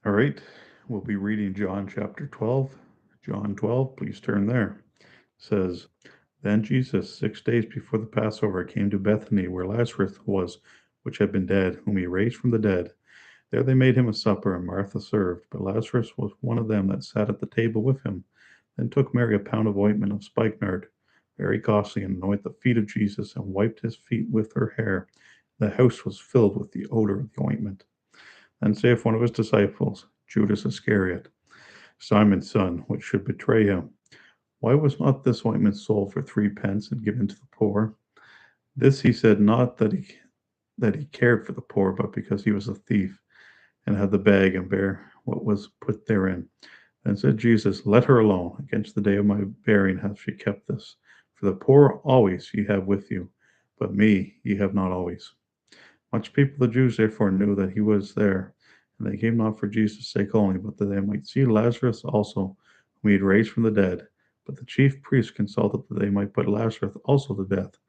All right, we'll be reading John chapter 12. John 12, please turn there. It says, Then Jesus, 6 days before the Passover, came to Bethany, where Lazarus was, which had been dead, whom he raised from the dead. There they made him a supper, and Martha served. But Lazarus was one of them that sat at the table with him. Then took Mary a pound of ointment of spikenard, very costly, and anointed the feet of Jesus, and wiped his feet with her hair. The house was filled with the odor of the ointment. Then saith one of his disciples, Judas Iscariot, Simon's son, which should betray him, Why was not this ointment sold for 3 pence and given to the poor? This he said not that he cared for the poor, but because he was a thief, and had the bag, and bare what was put therein. Then said Jesus, Let her alone. Against the day of my burying hath she kept this. For the poor always ye have with you, but me ye have not always. Much people of the Jews therefore knew that he was there, and they came not for Jesus' sake only, but that they might see Lazarus also, whom he had raised from the dead. But the chief priests consulted that they might put Lazarus also to death,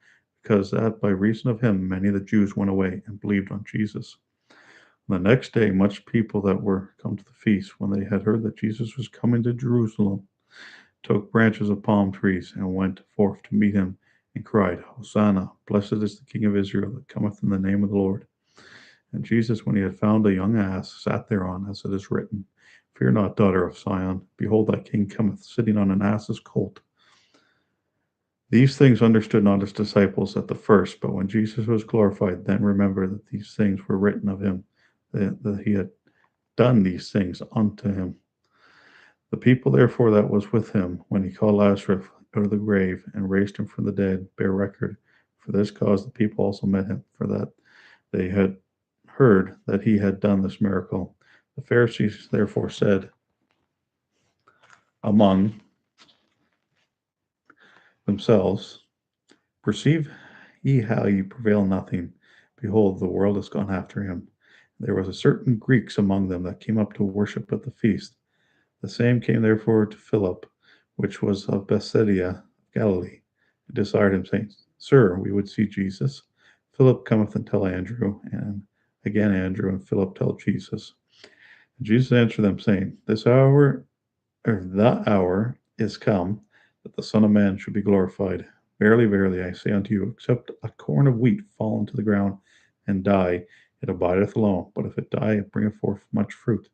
because that by reason of him many of the Jews went away and believed on Jesus. The next day much people that were come to the feast, when they had heard that Jesus was coming to Jerusalem, took branches of palm trees, and went forth to meet him, and cried, Hosanna! Blessed is the King of Israel that cometh in the name of the Lord. And Jesus, when he had found a young ass, sat thereon, as it is written, Fear not, daughter of Sion; behold, thy king cometh, sitting on an ass's colt. These things understood not his disciples at the first, but when Jesus was glorified, then remembered that these things were written of him, that he had done these things unto him. The people therefore that was with him, when he called Lazarus out of the grave, and raised him from the dead, bear record. For this cause the people also met him, for that they had heard that he had done this miracle. The Pharisees therefore said among themselves, Perceive ye how ye prevail nothing? Behold, the world is gone after him. There was a certain Greeks among them that came up to worship at the feast. The same came therefore to Philip, which was of Bethsaida of Galilee, and desired him, saying, Sir, we would see Jesus. Philip cometh and tell Andrew, and again Andrew and Philip tell Jesus. And Jesus answered them, saying, This hour, or the hour is come, that the Son of Man should be glorified. Verily, verily, I say unto you, except a corn of wheat fall into the ground and die, it abideth alone. But if it die, it bringeth forth much fruit.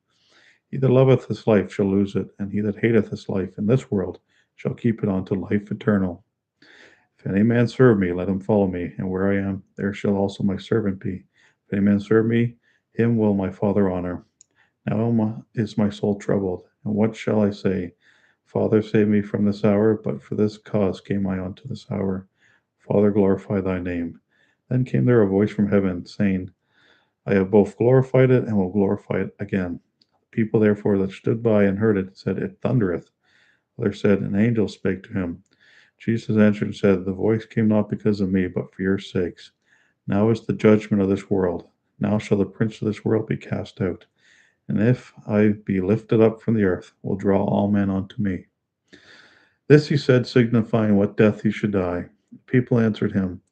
He that loveth his life shall lose it, and he that hateth his life in this world shall keep it unto life eternal. If any man serve me, let him follow me, and where I am, there shall also my servant be. If any man serve me, him will my Father honor. Now is my soul troubled, and what shall I say? Father, save me from this hour, but for this cause came I unto this hour. Father, glorify thy name. Then came there a voice from heaven, saying, I have both glorified it and will glorify it again. The people therefore that stood by and heard it said, It thundereth. Others said, An angel spake to him. Jesus answered and said, The voice came not because of me, but for your sakes. Now is the judgment of this world. Now shall the prince of this world be cast out. And if I be lifted up from the earth, will draw all men unto me. This he said, signifying what death he should die. The people answered him,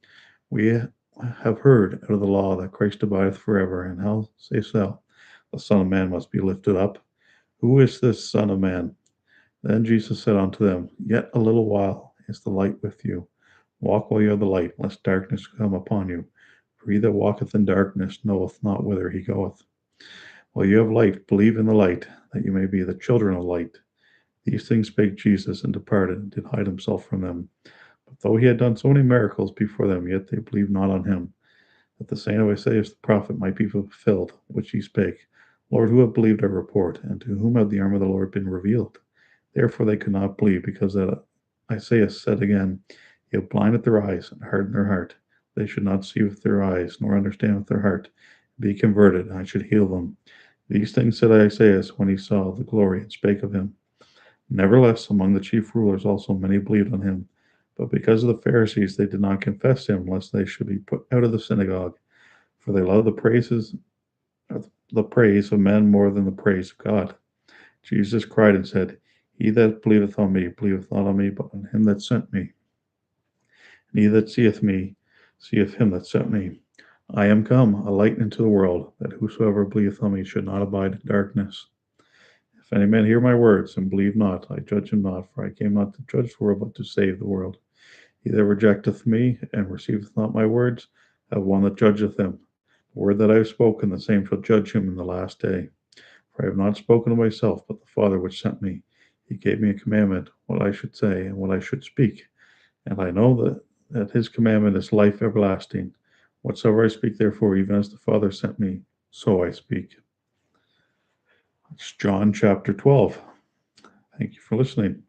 We have heard out of the law that Christ abideth forever, and how sayest thou, the Son of Man must be lifted up? Who is this Son of Man? Then Jesus said unto them, Yet a little while is the light with you. Walk while you have the light, lest darkness come upon you. For he that walketh in darkness knoweth not whither he goeth. While you have light, believe in the light, that you may be the children of light. These things spake Jesus, and departed, and did hide himself from them. But though he had done so many miracles before them, yet they believed not on him, that the saying of Isaiah the prophet might be fulfilled, which he spake, Lord, who hath believed our report, and to whom hath the arm of the Lord been revealed? Therefore they could not believe, because that Isaiah said again, He hath blinded their eyes, and hardened their heart. They should not see with their eyes, nor understand with their heart, be converted, and I should heal them. These things said Isaiah when he saw the glory, and spake of him. Nevertheless, among the chief rulers also many believed on him. But because of the Pharisees, they did not confess him, lest they should be put out of the synagogue. For they love the praise of men more than the praise of God. Jesus cried and said, He that believeth on me believeth not on me, but on him that sent me. And he that seeth me seeth him that sent me. I am come a light into the world, that whosoever believeth on me should not abide in darkness. If any man hear my words and believe not, I judge him not, for I came not to judge the world, but to save the world. He that rejecteth me and receiveth not my words hath one that judgeth him. The word that I have spoken, the same shall judge him in the last day. For I have not spoken of myself, but the Father which sent me. He gave me a commandment, what I should say and what I should speak. And I know that his commandment is life everlasting. Whatsoever I speak, therefore, even as the Father sent me, so I speak. It's John chapter 12. Thank you for listening.